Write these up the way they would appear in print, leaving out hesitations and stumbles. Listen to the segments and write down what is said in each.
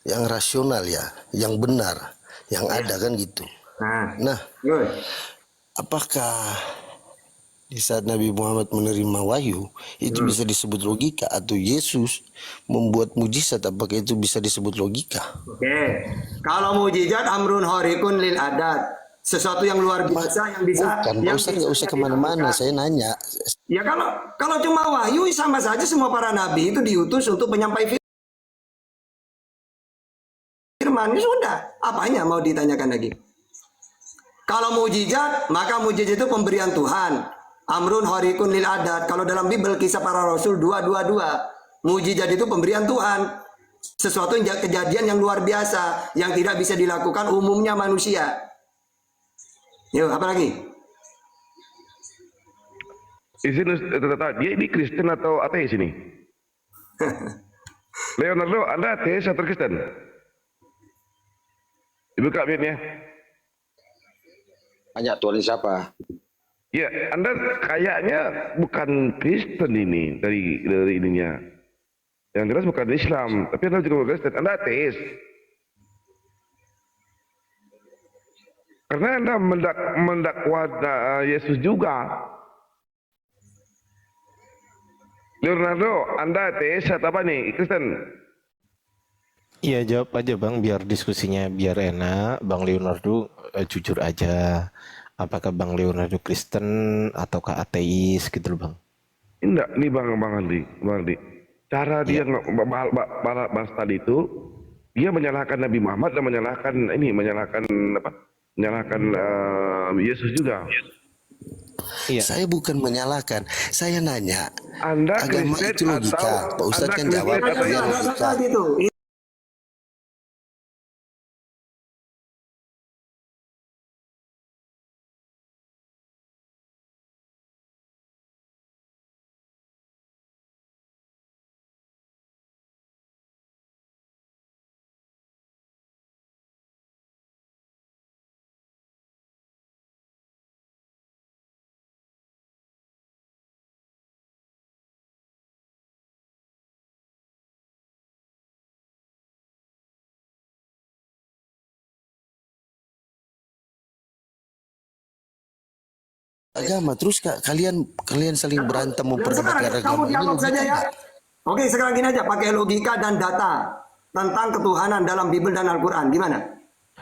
yang rasional ya, yang benar, yang ada kan gitu. Nah, good. apakah di saat Nabi Muhammad menerima wahyu itu bisa disebut logika, atau Yesus membuat mujizat apakah itu bisa disebut logika? Oke. Kalau mujizat amrun horikun lil adat, sesuatu yang luar biasa yang bisa Bukan, Pak Ustadz nggak usah kemana-mana, saya nanya. Ya kalau cuma wahyu sama saja semua para nabi itu diutus untuk menyampaikan firman. Ya sudah, apanya mau ditanyakan lagi? Kalau mujizat, maka mujizat itu pemberian Tuhan. Amrun horikun lil adat. Kalau dalam Bible kisah para rasul 2:22, mujizat itu pemberian Tuhan. Sesuatu yang kejadian yang luar biasa yang tidak bisa dilakukan umumnya manusia. Yuk, apa lagi? Dia ini Kristen atau ateis ini? Leonardo, Anda ateis atau Kristen? Ibu Kak Mirnya. Tanya Tuhan siapa? Ya, Anda kayaknya bukan Kristen ini dari ininya. Yang jelas bukan Islam, tapi Anda juga bukan Kristen. Anda ateis. Karena Anda mendakwa Yesus juga. Leonardo, Anda ateis atau apa nih? Kristen? Iya, jawab aja Bang, biar diskusinya biar enak. Bang Leonardo jujur aja. Apakah Bang Leonardo Kristen ataukah ateis gitu loh Bang? Enggak, nih Bang Andi. Cara dia bahas tadi itu, dia menyalahkan Nabi Muhammad dan menyalahkan Yesus juga. Iya. Saya bukan menyalahkan, saya nanya. Anda Agama Kristen itu logika, Pak Ustadz kan jawab dia logika. Agama terus kalian saling berantem memperdebatkan agama ini logika ya. Oke, sekarang gini aja, pakai logika dan data tentang ketuhanan dalam Bible dan Al-Quran, gimana?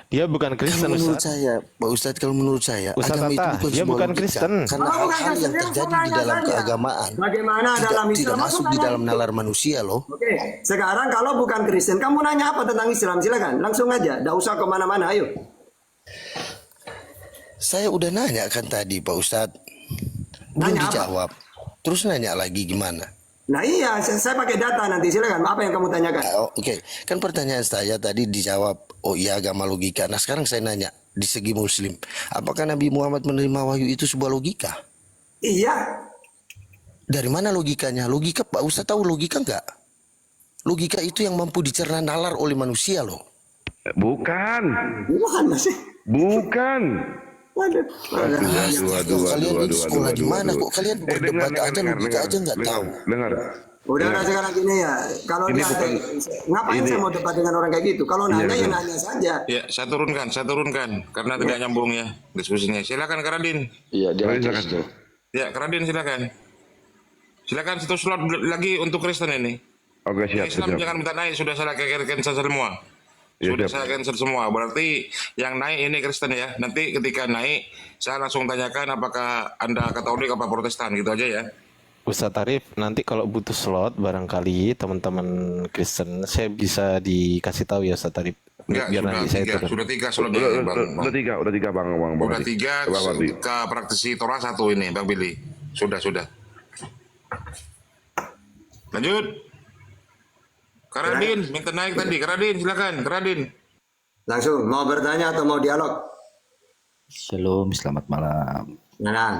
Dia bukan Kristen, menurut Ustaz. saya, Pak Ustadz, kalau menurut saya Ustadz agama itu Atta, bukan dia sebuah bukan logika, Kristen. karena hal-hal yang terjadi di dalam keagamaan Bagaimana dalam tidak Islam? masuk di dalam nalar manusia loh. Oke, sekarang kalau bukan Kristen, kamu nanya apa tentang Islam? Silakan, langsung aja, tidak usah kemana-mana, ayo. Saya udah nanya kan tadi Pak Ustadz, belum Nanya apa? dijawab. Terus nanya lagi gimana? Nah iya, saya pakai data nanti, silakan. Apa yang kamu tanyakan? Oke, kan pertanyaan saya tadi dijawab, oh iya agama logika. Nah sekarang saya nanya, di segi Muslim, apakah Nabi Muhammad menerima wahyu itu sebuah logika? Iya. Dari mana logikanya? Logika, Pak Ustadz tahu logika nggak? Logika itu yang mampu dicerna nalar oleh manusia loh. Bukan. Bukan masih. Bukan. Waduh. Kalian ini sekolah di mana kok? Kalian berdebat aja logika aja nggak tahu. Dengar. Udah sekarang gini ya, kalau Ini dia bukan- ngapain ini- saya mau debat dengan orang kayak gitu? Kalau nanya ya nanya saja. Ya, saya turunkan karena tidak nyambung ya diskusinya. Silakan Karadin. Iya, dia Silakan. ateis tuh. Ya, Karadin silakan. Silakan satu slot lagi untuk Kristen ini. Oke, siap. Islam jangan minta naik, sudah saya cancel semua. Ya, Sudah siap. saya cancel semua. Berarti yang naik ini Kristen ya. Nanti ketika naik saya langsung tanyakan apakah Anda Katolik apa Protestan gitu aja ya. Ustadz Arif, nanti kalau butuh slot barangkali teman-teman Kristen saya bisa dikasih tahu ya Ustadz Arif. Enggak, Biar nanti saya turun. sudah tiga slotnya Bang. Udah tiga Bang. Udah tiga, ke praktisi Torah satu ini Bang Billy. Sudah. Lanjut. Karadin, minta naik tadi. Karadin, silakan. Karadin. Langsung mau bertanya atau mau dialog? Shalom, selamat malam. Nah,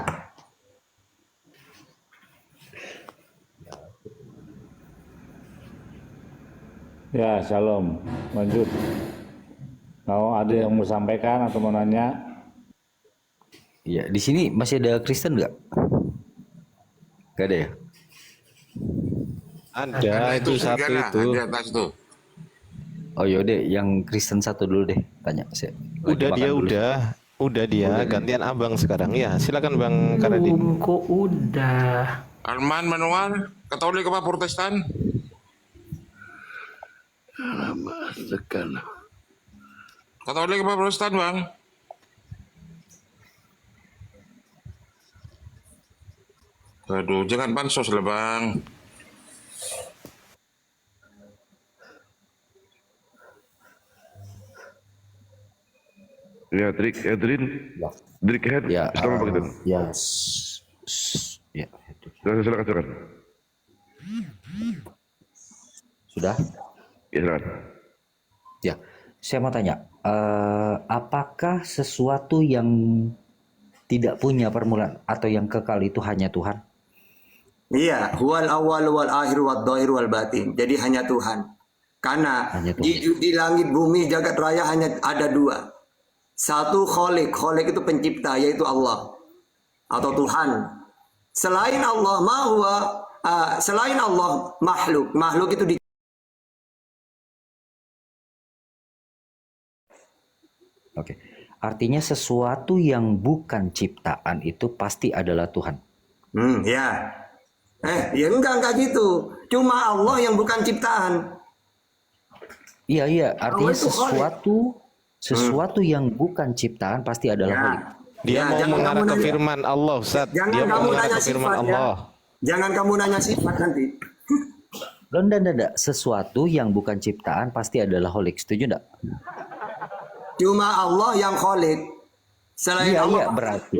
Ya, shalom. Lanjut. Mau ada yang mau sampaikan atau mau nanya? Ya, di sini masih ada Kristen nggak? Gak ada ya? Ada itu satu serigala, itu. di atas tuh. Oh yaudah, yang Kristen satu dulu deh, tanya. Saya lagi Udah makan dia dulu. udah dia gantian abang sekarang ya. Silakan Bang Karadin. Belum kok udah. Arman Manuel, Katolik apa Protestan? Katolik apa Protestan, Bang? Aduh, jangan bansos lah, Bang. Ya, Trik, Edrin. Trik Head. Ya, Islam apa gitu? ya, ya, Silakan. sudah. Ya, silakan. Ya, saya mau tanya, apakah sesuatu yang tidak punya permulaan atau yang kekal itu hanya Tuhan? Iya, huwal awal wal akhir wal dhahir wal batin. Jadi hanya Tuhan. Karena Hanya Tuhan. di langit bumi jagat raya hanya ada dua. Satu kholik, kholik itu pencipta yaitu Allah atau Tuhan. Selain Allah selain Allah makhluk. Makhluk itu Oke. Artinya sesuatu yang bukan ciptaan itu pasti adalah Tuhan. ya. Ya enggak gitu. Cuma Allah yang bukan ciptaan. Iya, artinya Allah itu sesuatu yang bukan ciptaan pasti adalah Ya. kholik. Dia Ya, mau jangan mengarah kamu ke nanya. firman Allah, Ustaz. Jangan Dia mau kamu mengarah nanya ke firman sifat ya. Allah. Jangan kamu nanya sifat nanti. Loh, enggak. Sesuatu yang bukan ciptaan pasti adalah kholik. Setuju enggak? Cuma Allah yang kholik. Selain Allah. Berarti.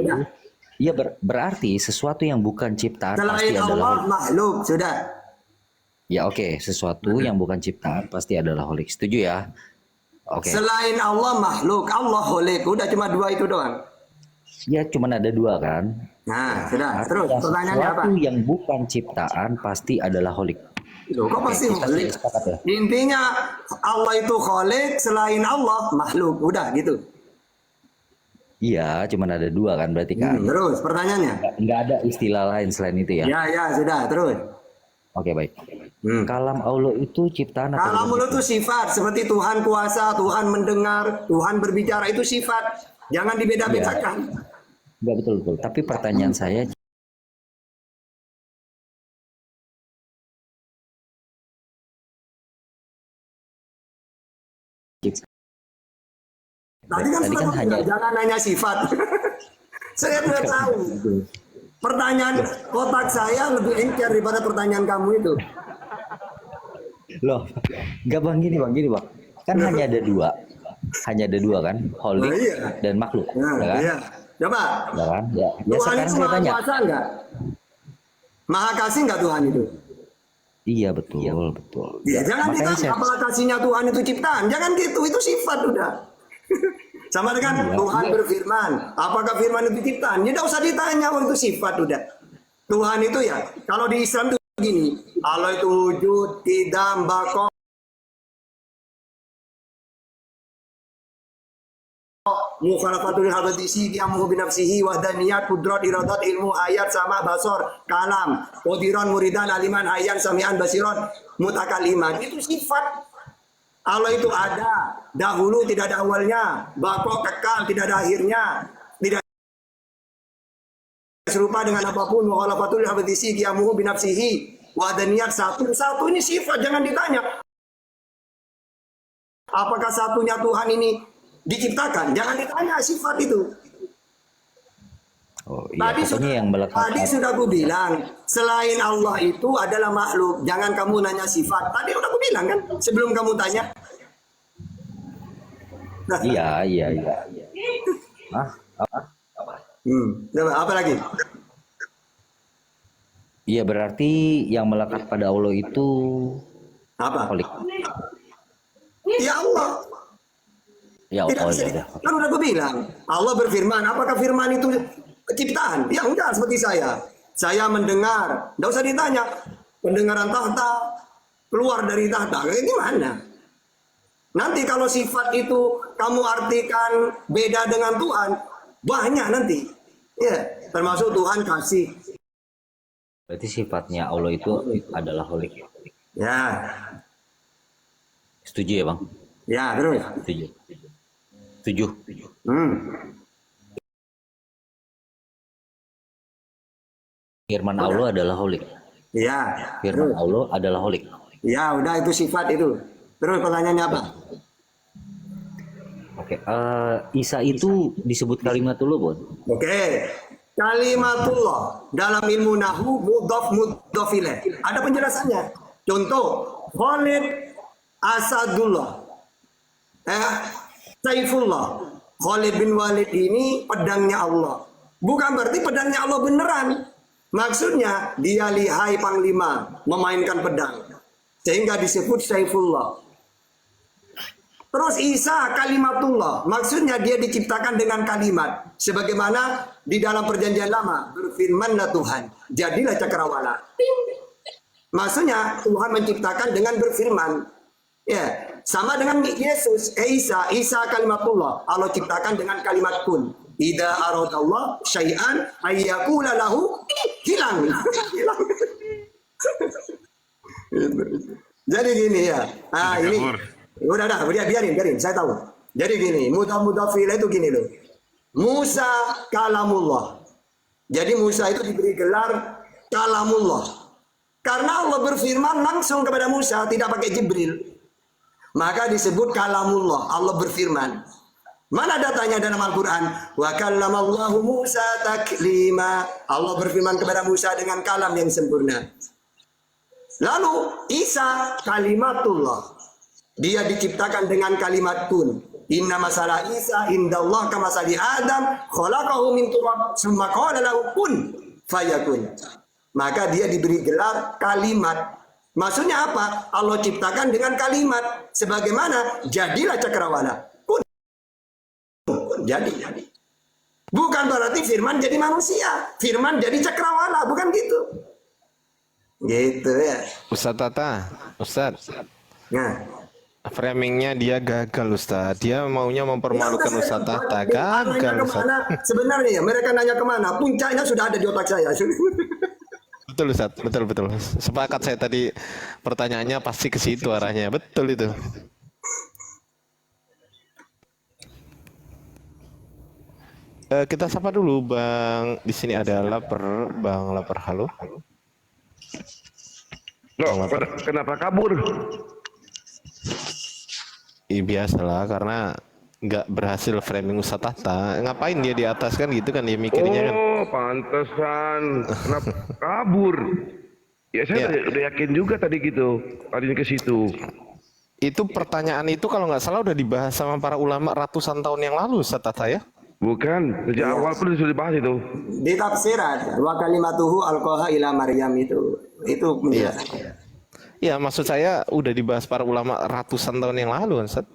Iya, berarti sesuatu yang bukan ciptaan pasti Selain adalah Allah kholik. makhluk. Sudah. Ya oke, sesuatu yang bukan ciptaan pasti adalah kholik. Setuju ya? Oke. Selain Allah makhluk. Allah kholik. Udah cuma dua itu doang. Ya cuman ada dua kan. Nah, sudah. Terus Artinya pertanyaannya apa? sesuatu yang bukan ciptaan pasti adalah kholik. Loh, kok pasti kita kholik? sudah sepakat ya? Intinya Allah itu kholik. Selain Allah makhluk. Udah gitu. Iya, cuman ada dua kan berarti kan. Terus pertanyaannya. Nggak ada istilah lain selain itu ya. Ya, sudah. Terus. Oke baik. Kalam Allah itu ciptaan atau Kalam bukan itu sifat seperti Tuhan kuasa, Tuhan mendengar, Tuhan berbicara itu sifat. Jangan dibeda-bedakan. Enggak betul. Tapi pertanyaan saya Tadi kan Tadi sudah kan bilang, hanya- jangan nanya sifat. Saya sudah tahu. Pertanyaan otak saya lebih encer daripada pertanyaan kamu itu. loh, enggak bang gini bang. Kan hanya ada dua kan, kholik Oh, iya. dan makhluk, Nah, ya kan? iya. Coba. Ya kan? Ya Tuhan sekarang itu saya maha tanya. kuasa enggak? Maha kasih enggak Tuhan itu? Iya betul. Ya, jangan makanya ditanya saya- apakah kasihnya Tuhan itu ciptaan. Jangan gitu, itu sifat udah. Sama dengan Tuhan berfirman, apakah firman itu ciptaan? Ya tidak usah ditanya, itu sifat udah. Tuhan itu ya, kalau di Islam itu begini, Allah itu wujud, tidak, bako, mukhalafatul habadisi, diamuhu binafsihi, wahdaniyat, kudrat, iradat, ilmu, ayat, sama, basor, kalam, qadiran, muridan, aliman, hayyan, sami'an, basiran, mutakaliman. Itu sifat. Allah itu ada, dahulu tidak ada awalnya, bako kekal tidak ada akhirnya, tidak serupa dengan apapun, mukhalafatul habadisi, diamuhu binafsihi, wahdaniyat, satu ini sifat, jangan ditanya. Apakah satunya Tuhan ini diciptakan? Jangan ditanya sifat itu. Oh iya, pokoknya sudah, yang melekat. tadi sudah aku bilang, selain Allah itu adalah makhluk. Jangan kamu nanya sifat. Tadi udah aku bilang kan, sebelum kamu tanya. Iya. Hah? Coba, apa lagi? Iya berarti yang melekat pada Allah itu Apa? kholik. Ya Allah. Ya Tidak Allah bisa. ya. Kan udah aku bilang, Allah berfirman. Apakah firman itu ciptaan? Ya enggak, seperti saya. Saya mendengar. Tidak usah ditanya. Pendengaran tahta keluar dari tahta. Kayak gimana? Nanti kalau sifat itu kamu artikan beda dengan Tuhan, banyak nanti. Ya, termasuk Tuhan kasih. Berarti sifatnya Allah itu adalah kholik. Ya, Setuju ya bang? Ya, terus. Setuju. Setuju. Hmm. Firman Allah adalah holik. Ya, Firman terus. Allah adalah holik. Ya, udah itu sifat itu. Terus pertanyaannya apa? Oke, Isa itu disebut kalimat dulu, Bon. Oke. Kalimatullah dalam ilmu nahu mudhaf ilaih. Ada penjelasannya. Contoh, Khalid Asadullah. Saifullah. Khalid bin Walid ini pedangnya Allah. Bukan berarti pedangnya Allah beneran. Maksudnya dia lihai panglima memainkan pedang. Sehingga disebut Saifullah. Terus Isa kalimatullah, maksudnya dia diciptakan dengan kalimat. Sebagaimana di dalam perjanjian lama, berfirmanlah Tuhan, jadilah cakrawala. Maksudnya Tuhan menciptakan dengan berfirman. Ya, sama dengan Yesus, Isa kalimatullah, Allah ciptakan dengan kalimat kun. Idza aradallah syai'an ayyakula lahu hilang. Hilang. Jadi gini ya. Nah, ini udah biarin, saya tahu. Jadi gini, mudhaf ilaih itu gini loh. Musa kalamullah. Jadi Musa itu diberi gelar kalamullah. Karena Allah berfirman langsung kepada Musa, tidak pakai Jibril. Maka disebut kalamullah, Allah berfirman. Mana datanya dalam Al-Quran? Wa kallamallahu Musa taklima. Allah berfirman kepada Musa dengan kalam yang sempurna. Lalu Isa kalimatullah. Dia diciptakan dengan kalimat kun. Inna masalah Isa indallah kama masali Adam khalaqahu min turab summa qala lahu kun fayakun. Maka dia diberi gelar kalimat. Maksudnya apa? Allah ciptakan dengan kalimat. Sebagaimana jadilah cakrawala. Kun. Jadi. Bukan berarti firman jadi manusia. Firman jadi cakrawala. Bukan gitu. Gitu ya. Ustaz Tata, Ustaz. Nah. Framingnya dia gagal Ustaz. Dia maunya mempermalukan Ustaz Tata. Gagal Ustaz. Sebenarnya mereka nanya kemana? Puncaknya sudah ada di otak saya. Betul Ustaz, betul. Sepakat saya tadi, pertanyaannya pasti ke situ arahnya. Betul itu. Kita sapa dulu Bang. Di sini ada Lapar, Bang Lapar. Halo. Loh, kenapa kabur? Biasalah karena nggak berhasil framing Ustaz Tata. Ngapain dia di atas kan gitu kan dia mikirnya kan. Oh, pantesan. Kenapa kabur? Ya saya udah yakin juga tadi gitu. Tadinya ke situ. Itu pertanyaan itu kalau nggak salah udah dibahas sama para ulama ratusan tahun yang lalu Ustaz Tata ya. Bukan, sejak awal pun sudah dibahas itu. Di tafsiran wa kalimatuhu alqaha ila Maryam itu penjelasannya. Ya maksud saya udah dibahas para ulama ratusan tahun yang lalu Ustaz.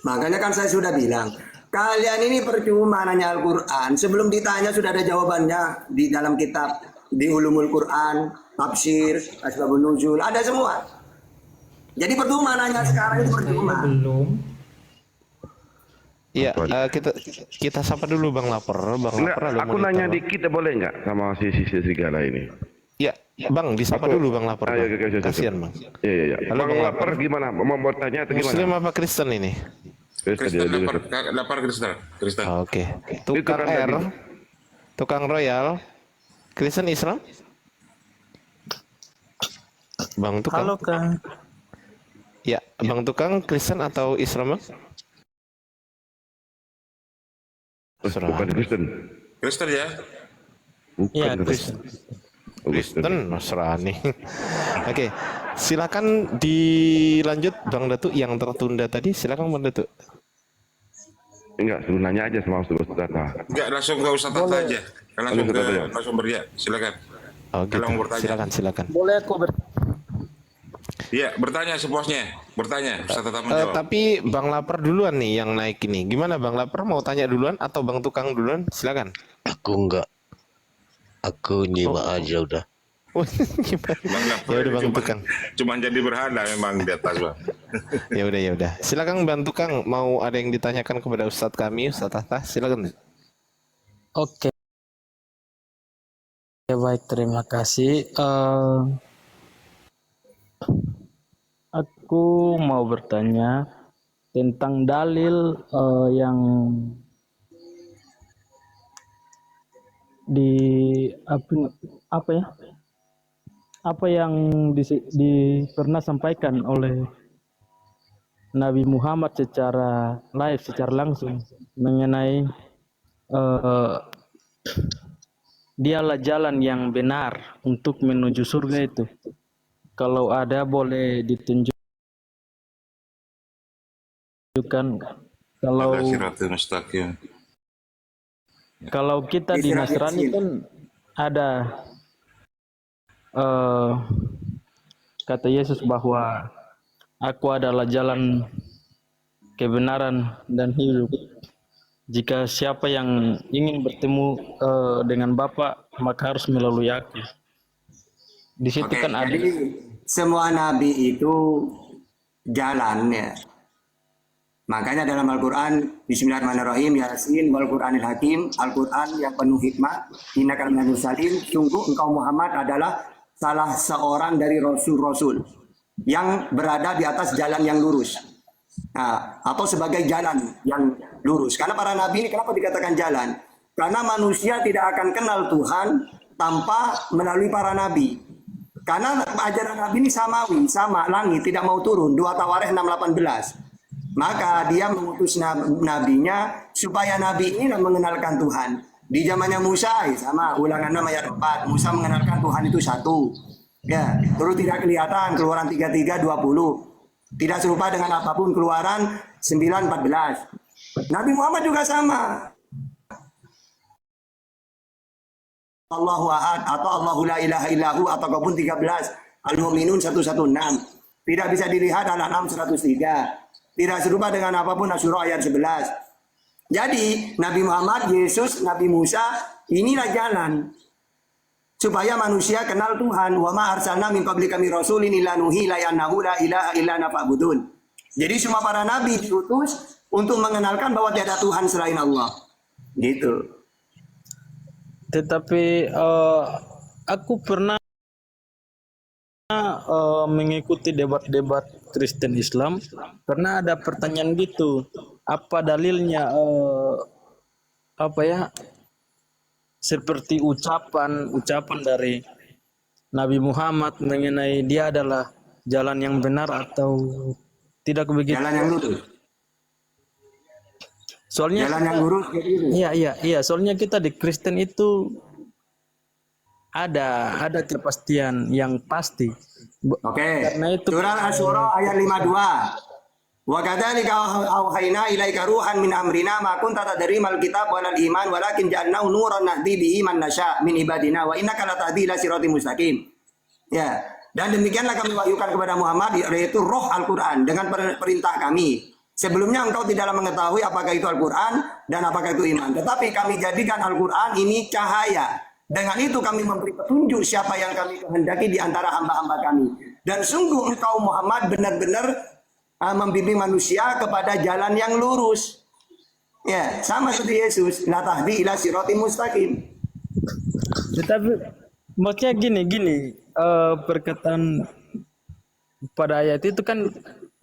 Makanya kan saya sudah bilang, kalian ini percuma nanya Al-Quran. Sebelum ditanya sudah ada jawabannya di dalam kitab, di Ulumul Quran, tafsir, asbabun nuzul, ada semua. Jadi percuma nanya sekarang itu percuma. Belum. Iya, kita sapa dulu Bang Lapar. Bang Lapar ada Aku nanya dikit boleh nggak sama si serigala ini? Ya, Bang, disapa dulu Bang Lapar. Kasihan Bang. Iya. Halo Bang Lapar gimana? Mau bertanya atau gimana? Muslim apa Kristen ini? Kristen lapar Kristen. Oke. Tukang R, tukang Royal, Kristen Islam? Bang Tukang. Halo Kang. Ya, Bang Tukang Kristen atau Islam Bang? Bukan Kristen. Kristen ya. Iya, Kristen. Kristen Nasrani. Oke, silakan dilanjut Bang Datuk yang tertunda tadi. Silakan Bang Datuk. Enggak, suruh nanya aja sama Ustaz Tata. Enggak, langsung ke Ustaz Tata aja. Langsung ke narasumbernya. Silakan. Oh, gitu. Kalau mau bertanya. Silakan. Boleh aku Iya, bertanya sepuasnya. Bertanya, Ustaz Tata menjawab. Tapi Bang Lapar duluan nih yang naik ini. Gimana Bang Lapar mau tanya duluan atau Bang Tukang duluan? Silakan. Aku enggak. Aku nyimak aja udah. Bang Lapar Ya udah Bang Tukang. Cuma jadi berhala memang di atas, Bang. Ya udah. Silakan Bang Tukang, mau ada yang ditanyakan kepada Ustadz kami, Ustadz Tata, silakan. Oke. Baik, terima kasih. Aku mau bertanya, tentang dalil yang di apa ya? Apa yang pernah sampaikan oleh Nabi Muhammad secara live, secara langsung mengenai dialah jalan yang benar untuk menuju surga itu. Kalau ada boleh ditunjukkan. Kalau Ada siratul mustaqim. kalau kita di Nasrani kan ada kata Yesus bahwa aku adalah jalan kebenaran dan hidup. Jika siapa yang ingin bertemu dengan Bapa, maka harus melalui aku. Di situ Oke, kan ada. jadi semua nabi itu jalan ya. Makanya dalam Al-Quran, Bismillahirrahmanirrahim, Yasin, wal Quranil Hakim, Al-Quran yang penuh hikmah, innaka minal mursalin, sungguh engkau Muhammad adalah salah seorang dari rasul-rasul yang berada di atas jalan yang lurus. Nah, atau sebagai jalan yang lurus. Karena para nabi ini kenapa dikatakan jalan? Karena manusia tidak akan kenal Tuhan tanpa melalui para nabi. Karena ajaran nabi ini samawi, sama langit, tidak mau turun. 2 Tawarikh 6:18. Maka dia mengutus nabinya supaya nabi ini mengenalkan Tuhan. Di zamannya Musa sama Ulangan 6 ayat 4. Musa mengenalkan Tuhan itu satu. Ya, terus tidak kelihatan Keluaran 33:20. Tidak serupa dengan apapun Keluaran 9:14. Nabi Muhammad juga sama. Allahu ahad atau Allahu la ilaha illahu atau ataupun 13 Al-Mu'minun 116. Tidak bisa dilihat Al-An'am 103. Tidak serupa dengan apapun Asyura ayat 11. Jadi Nabi Muhammad, Yesus, Nabi Musa inilah jalan supaya manusia kenal Tuhan. Wa ma arsalna min qablika min rasulin illa nuhi la annahu la ilaha illa ana fa'budun. Jadi semua para nabi diutus untuk mengenalkan bahwa tiada Tuhan selain Allah. Gitu. Tetapi aku pernah mengikuti debat-debat Kristen Islam, pernah ada pertanyaan gitu, apa dalilnya apa ya, seperti ucapan dari Nabi Muhammad mengenai dia adalah jalan yang benar atau tidak begitu? Jalan yang lurus. Soalnya Jalan yang lurus gitu. Iya, soalnya kita di Kristen itu ada kepastian yang pasti. Oke. Karena itu Surah Asy-Syura ayat 52. Wa kadzalika auhayna ilaika ruhan min amrina ma kunta tadri mal kitab wal iman walakin ja'alnahu nuran nahdi bihi man nasya min ibadina wa innaka latahdi ila siratal mustaqim. Ya. Dan demikianlah kami wahyukan kepada Muhammad yaitu roh Al-Qur'an dengan perintah kami. Sebelumnya engkau tidaklah mengetahui apakah itu Al-Qur'an dan apakah itu iman. Tetapi kami jadikan Al-Qur'an ini cahaya. Dengan itu kami memberi petunjuk siapa yang kami kehendaki di antara hamba-hamba kami. Dan sungguh engkau Muhammad benar-benar membimbing manusia kepada jalan yang lurus. Ya, sama seperti Yesus, la tahdi ila siratim mustaqim. Tetapi maksudnya gini, perkataan pada ayat itu kan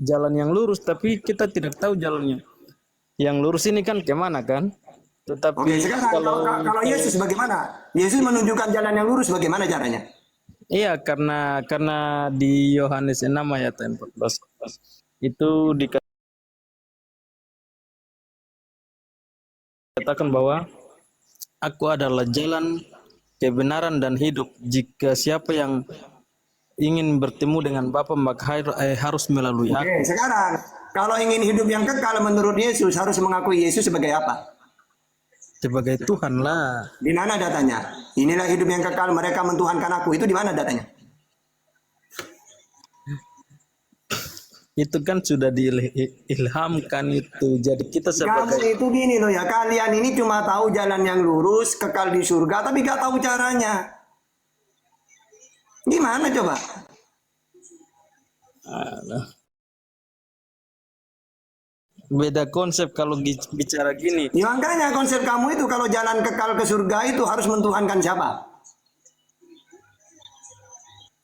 jalan yang lurus, tapi kita tidak tahu jalannya. Yang lurus ini kan kemana kan? Tetapi Oke, sekarang kalau Yesus bagaimana? Yesus menunjukkan jalan yang lurus bagaimana caranya? iya, karena di Yohanes 6 ayat 14 itu dikatakan bahwa aku adalah jalan, kebenaran dan hidup. Jika siapa yang ingin bertemu dengan Bapa maka harus melalui aku. Oke, sekarang kalau ingin hidup yang kekal menurut Yesus harus mengakui Yesus sebagai apa? Sebagai Tuhan lah. Di mana datanya? Inilah hidup yang kekal, mereka mentuhankan aku. Itu di mana datanya? Itu kan sudah diilhamkan itu. Jadi kita Kamu sebagai itu gini loh ya, kalian ini cuma tahu jalan yang lurus, kekal di surga, tapi gak tahu caranya. Gimana coba? beda konsep kalau bicara gini. Ya makanya konsep kamu itu kalau jalan kekal ke surga itu harus mentuhankan siapa?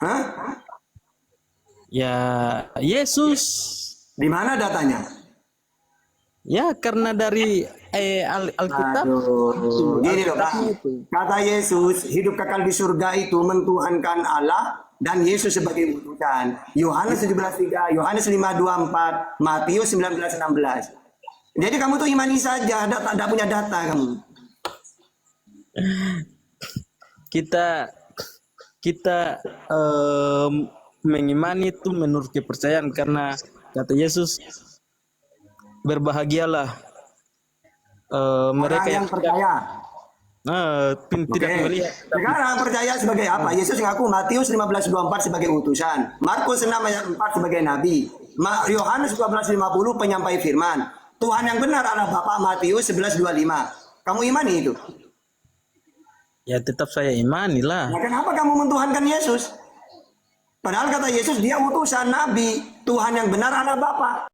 Hah? Ya Yesus. Di mana datanya? Ya karena dari Alkitab itu, Aduh, gini loh Pak. Alkitabnya itu. Kata Yesus, hidup kekal di surga itu mentuhankan Allah dan Yesus sebagai utusan. Yohanes 17:3, Yohanes 5:24, Matius 19:16. Jadi kamu tuh imani saja, tidak punya data kamu. Kita kita mengimani itu menurut kepercayaan karena kata Yesus berbahagialah mereka Orang yang percaya. tidak Oke. melihat. Sekarang percaya sebagai apa? Yesus ngaku Matius 15:24 sebagai utusan, Markus 6:4 sebagai nabi, Yohanes 12:50 penyampai firman. Tuhan yang benar adalah Bapa, Matius 11:25. Kamu imani itu? Ya tetap saya imani lah. Nah, kenapa kamu mentuhankan Yesus? Padahal kata Yesus dia utusan nabi, Tuhan yang benar adalah Bapa.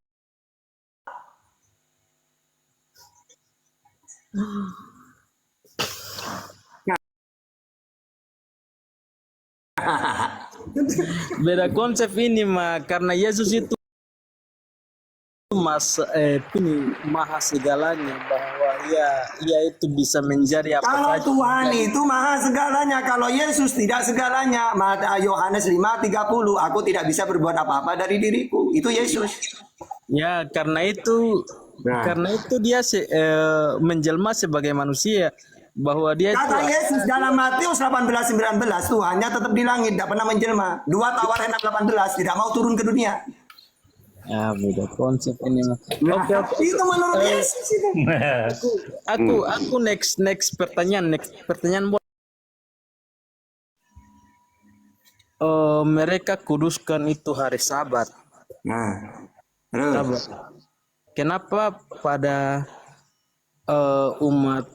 Beda konsep ini mah karena Yesus itu ini maha segalanya bahwa ia itu bisa menjadi apa Kalau saja. Tuhan itu maha segalanya, kalau Yesus tidak segalanya. Mata Yohanes 5:30, aku tidak bisa berbuat apa-apa dari diriku. Itu Yesus. Ya karena itu Nah. karena itu dia menjelma sebagai manusia bahwa dia itu Kata Yesus dalam Matius 18:19, Tuhannya tetap di langit, tidak pernah menjelma. 2 Tawaran 6:18, tidak mau turun ke dunia. ya beda konsep ini mah. Nah, Oke. itu menurut Yesus itu. Aku next pertanyaan mereka kuduskan itu hari Sabat. Nah, terus. Kenapa pada umat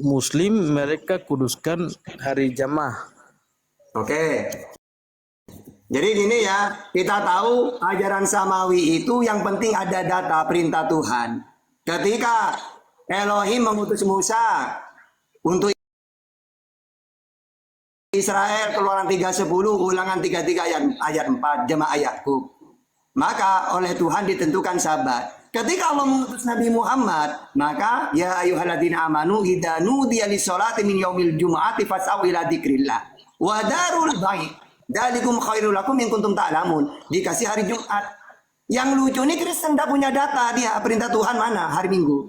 Muslim mereka kuduskan hari Jamaah? Oke. Jadi gini ya, kita tahu ajaran samawi itu yang penting ada data perintah Tuhan. Ketika Elohim mengutus Musa untuk Israel, Keluaran 3:10, Ulangan 33 ayat 4, jemaah Yakub. Maka oleh Tuhan ditentukan Sabat. Ketika Allah mengutus Nabi Muhammad, maka ya ayyuhalladzina amanu idza nudiya lis-sholati min yaumil jumu'ati fas'au ila dzikrillah wa darul bai'. Dzalikum khairul lakum in kuntum ta'lamun. Dikasih hari Jumat. Yang lucu nih Kristen tidak punya data dia perintah Tuhan mana hari Minggu.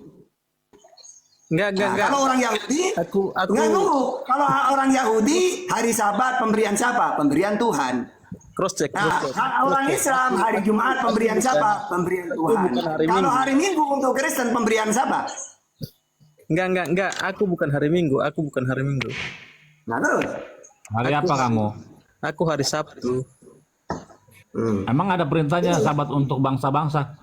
Enggak. Kalau orang Yahudi, Aku nggak nunggu. Kalau orang Yahudi hari Sabat pemberian siapa? Pemberian Tuhan. cross check. Nah, orang Islam hari Jumat pemberian siapa? Pemberian Tuhan. bukan hari Kalau Minggu. hari Minggu untuk Kristen pemberian siapa? Enggak. Aku bukan hari Minggu. Nah terus. Hari apa kamu? Aku hari Sabtu. Emang ada perintahnya Sabat untuk bangsa-bangsa?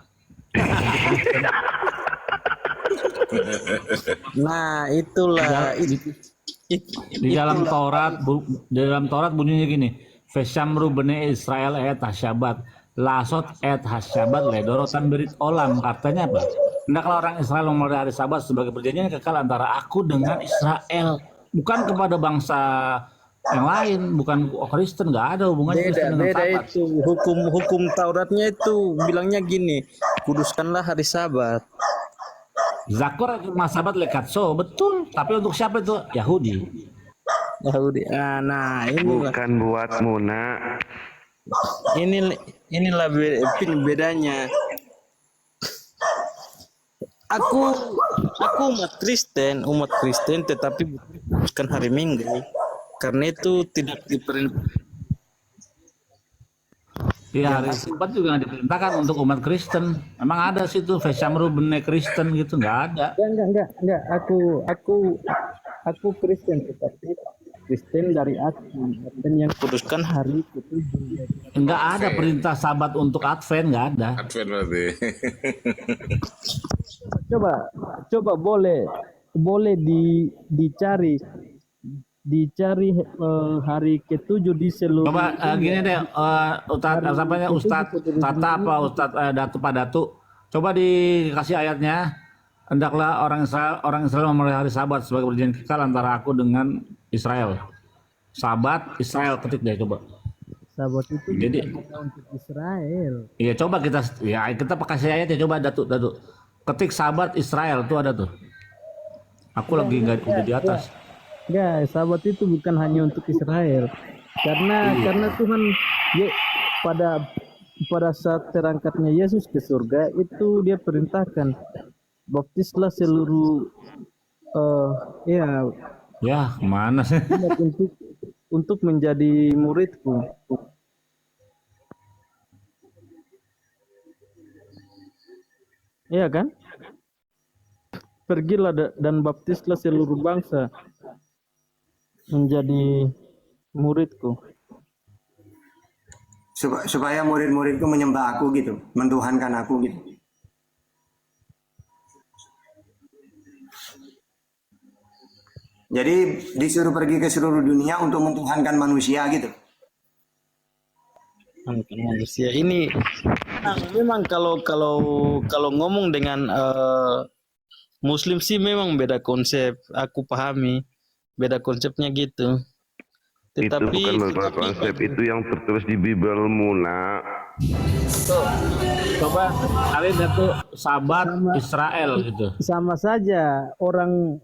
Nah, itulah Di dalam Taurat bunyinya gini, Vesyamru bene Israel et hasyabat, lasot et hasyabat ledorotan berit olam. Katanya apa? Hendaklah orang Israel memelihara hari Sabat sebagai perjanjian kekal antara aku dengan Israel, bukan kepada bangsa yang lain, bukan Kristen, nggak ada hubungannya Kristen dengan beda Sabat. itu hukum Tauratnya itu bilangnya gini, kuduskanlah hari Sabat. Zakor masabat lekatso, betul. Tapi untuk siapa itu? Yahudi. Yahudi. Nah, inilah Bukan buatmu nak. inilah bedanya. Aku umat Kristen tetapi bukan hari Minggu. Karena itu tidak diperintah. Iya, hari Sabat juga nggak diperintahkan untuk umat Kristen. Emang ada situ Vesyamru bene Kristen gitu? Nggak ada. Enggak. Aku Kristen tetapi Kristen dari Advent yang kuduskan hari ke-7. Nggak ada perintah Sabat untuk Advent, nggak ada. Advent berarti. Coba boleh dicari hari ke-7 di seluruh Coba gini deh, Ustadz Tata apa Ustadz Datu Pak Datu. Coba dikasih ayatnya. Hendaklah orang Israel memelihara hari Sabat sebagai perjanjian kekal antara aku dengan Israel. Sabat Israel, ketik deh coba. Sabat itu Jadi untuk Israel. iya coba kita kasih ayat ya, coba Datu. ketik sahabat Israel tuh ada tuh. Aku lagi nggak udah di atas. Guys, sahabat itu bukan hanya untuk Israel. Karena Tuhan pada pada saat terangkatnya Yesus ke surga itu dia perintahkan baptislah seluruh ya Ya, kemana sih? umat untuk menjadi muridku. Iya kan? Pergilah dan baptislah seluruh bangsa menjadi muridku. Supaya murid-muridku menyembah aku gitu, mentuhankan aku gitu. Jadi disuruh pergi ke seluruh dunia untuk mentuhankan manusia gitu. Manusia ini memang kalau ngomong dengan Muslim sih memang beda konsep. Aku pahami beda konsepnya gitu. Itu bukan masalah konsep, itu yang tertulis di Bibelmu, nak. Coba kalian lihat tuh sahabat Israel gitu. sama saja orang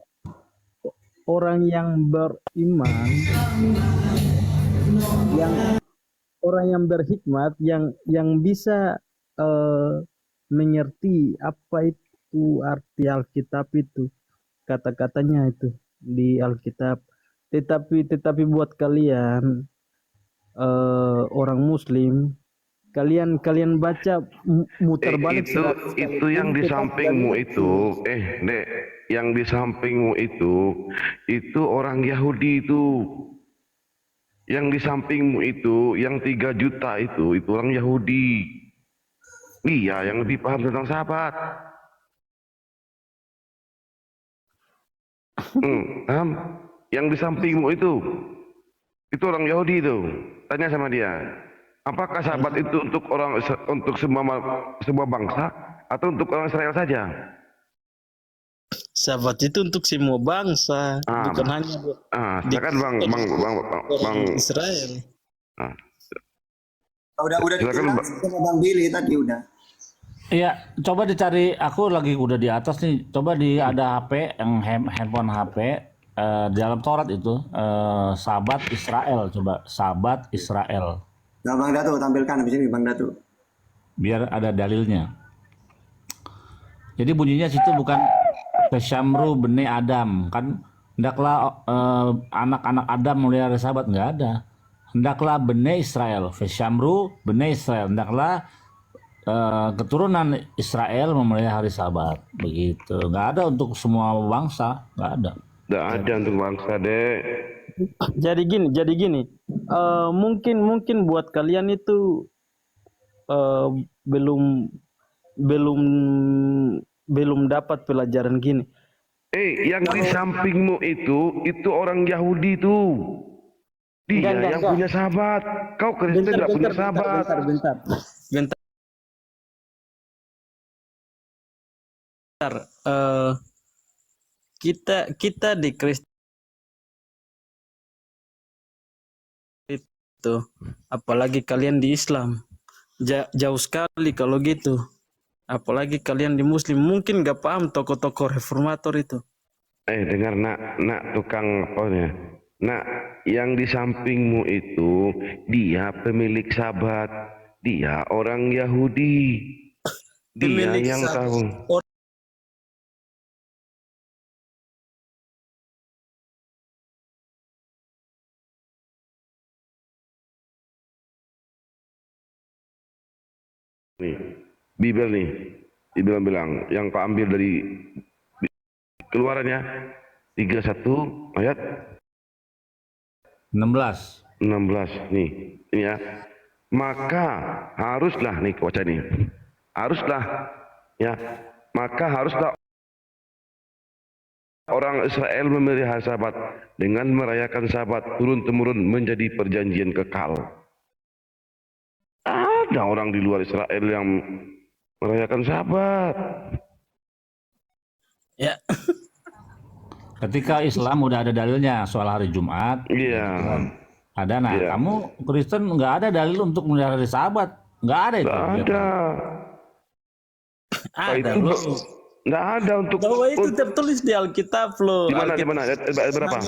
yang beriman, yang orang yang berhikmat, yang bisa mengerti apa itu arti Alkitab itu, kata-katanya itu di Alkitab. Tetapi buat kalian orang Muslim, kalian baca muter balik Itu yang di sampingmu itu, Dek, yang di sampingmu itu orang Yahudi itu. Yang di sampingmu itu, yang 3 juta itu orang Yahudi. Iya, yang lebih paham tentang sahabat. Paham? Yang di sampingmu itu orang Yahudi itu. Tanya sama dia, apakah sahabat itu untuk semua bangsa atau untuk orang Israel saja? Sahabat itu untuk semua bangsa, bukan hanya silakan bang Israel. Udah Silakan, dijelasin sama Bang Billy tadi udah. Iya, coba dicari. Aku lagi udah di atas nih. Coba ada HP yang handphone HP dalam Taurat itu sahabat Israel. Coba sahabat Israel. Nah, Bang Datu tampilkan di sini, Bang Datu. Biar ada dalilnya. Jadi bunyinya situ bukan Vesyamru bene Adam, kan hendaklah anak-anak Adam memelihara sahabat, nggak ada. Hendaklah bene Israel, Vesyamru bene Israel, hendaklah keturunan Israel memelihara sahabat, begitu. Nggak ada untuk semua bangsa, nggak ada. Nggak ada untuk bangsa, Dek. Jadi gini, mungkin buat kalian itu belum dapat pelajaran gini. Yang di sampingmu itu orang Yahudi tuh. Dia yang punya sahabat. Kau Kristen nggak punya sahabat. Bentar. Kita di Kristen itu, apalagi kalian di Islam, jauh sekali kalau gitu. Apalagi kalian di Muslim mungkin gak paham tokoh-tokoh reformator itu. Dengar nak tukang apa. Nak, yang di sampingmu itu dia pemilik sahabat. Dia orang Yahudi. Dia Pemilik yang sahabat. tahu. Nih, Bibel bilang yang kau ambil dari Keluarannya 31 ayat 16. nih, ini ya. Maka haruslah nih baca nih. Maka haruslah orang Israel memelihara sahabat dengan merayakan sahabat turun-temurun menjadi perjanjian kekal. Ada orang di luar Israel yang merayakan sahabat. Ya. Ketika Islam udah ada dalilnya soal hari Jumat. Iya. Ada. Nah, Iya. kamu Kristen nggak ada dalil untuk memelihara hari sahabat. Nggak ada itu. Nggak ada. Ada itu loh. Nggak ada untuk Bahwa itu tertulis di Alkitab loh. di mana Alkitab ayat berapa?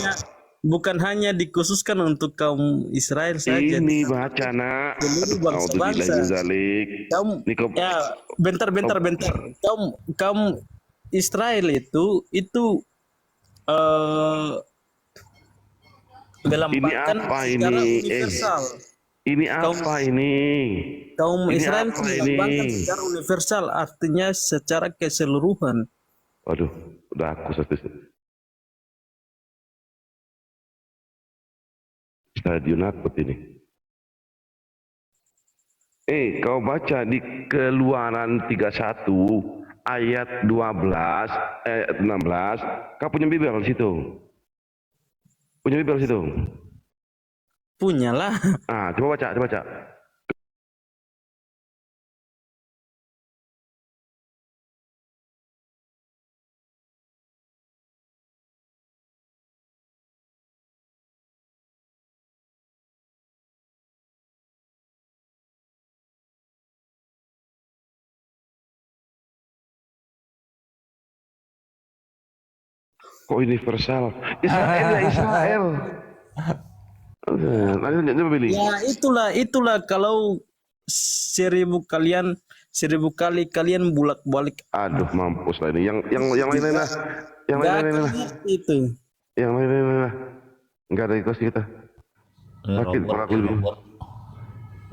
bukan hanya dikhususkan untuk kaum Israel saja. Ini baca nak. Seluruh Aduh, bangsa-bangsa. zalik. Kaum Ini kau ya bentar. Kaum Israel itu eh ini dilambangkan apa secara ini? universal. Ini apa ini? Kaum Ini Israel apa dilambangkan ini? secara universal, artinya secara keseluruhan. Waduh, udah aku status. Stadion apa ini? Kau baca di Keluaran 31 ayat 12 16. Kau punya Bible di situ? Punya Bible di situ? Punyalah. Ah, coba baca. Kok universal? Israel ya Israel. Lanjut pilih. Ya itulah kalau 1000 kali kalian bolak-balik Aduh, mampus lah ini. Yang lain lah. Yang nggak lain akan lah. ngerti itu. Yang lain lah. Enggak ada kelas kita. Sakit kepala aku ini. Robot.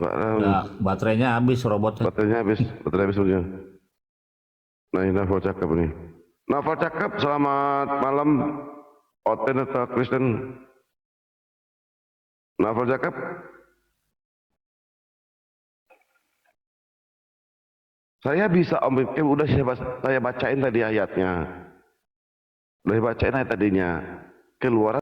Nah, baterainya habis robot. Baterainya habis sebenarnya. Nah, ini Naval cakep nih. Naval cakep, selamat malam. Oten atau Kristen? Naval cakep. Saya bisa Om, udah saya bacain tadi ayatnya. Udah bacain ayat tadinya. Keluaran